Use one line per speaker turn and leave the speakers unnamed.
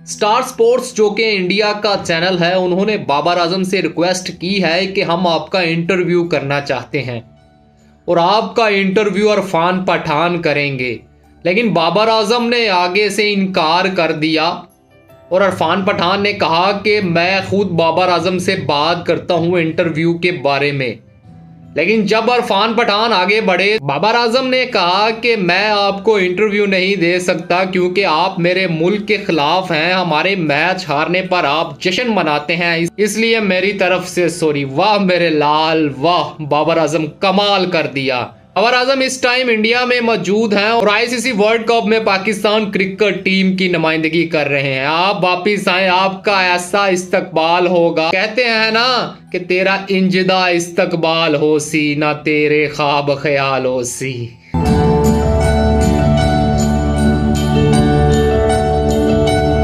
Star sports जो कि India का चैनल है, उन्होंने बाबर आजम से रिक्वेस्ट की है कि हम आपका इंटरव्यू करना चाहते हैं और आपका इंटरव्यू इरफान पठान करेंगे। लेकिन बाबर आजम ने आगे से इनकार कर दिया और इरफान पठान ने कहा कि मैं खुद बाबर आजम से बात करता हूं इंटरव्यू के बारे में। लेकिन जब इरफान पठान आगे बढ़े, बाबर आजम ने कहा कि मैं आपको इंटरव्यू नहीं दे सकता क्योंकि आप मेरे मुल्क के खिलाफ हैं, हमारे मैच हारने पर आप जश्न मनाते हैं, इसलिए मेरी तरफ से सॉरी। वाह मेरे लाल वाह, बाबर आजम कमाल कर दिया। बाबर आजम इस टाइम इंडिया में मौजूद हैं और आईसीसी वर्ल्ड कप में पाकिस्तान क्रिकेट टीम की नुमाइंदगी कर रहे हैं। आप वापिस आए, आपका ऐसा इस्तकबाल होगा। कहते हैं ना कि तेरा इंजदा इस्तकबाल हो सी, ना तेरे ख्वाब ख्याल हो सी।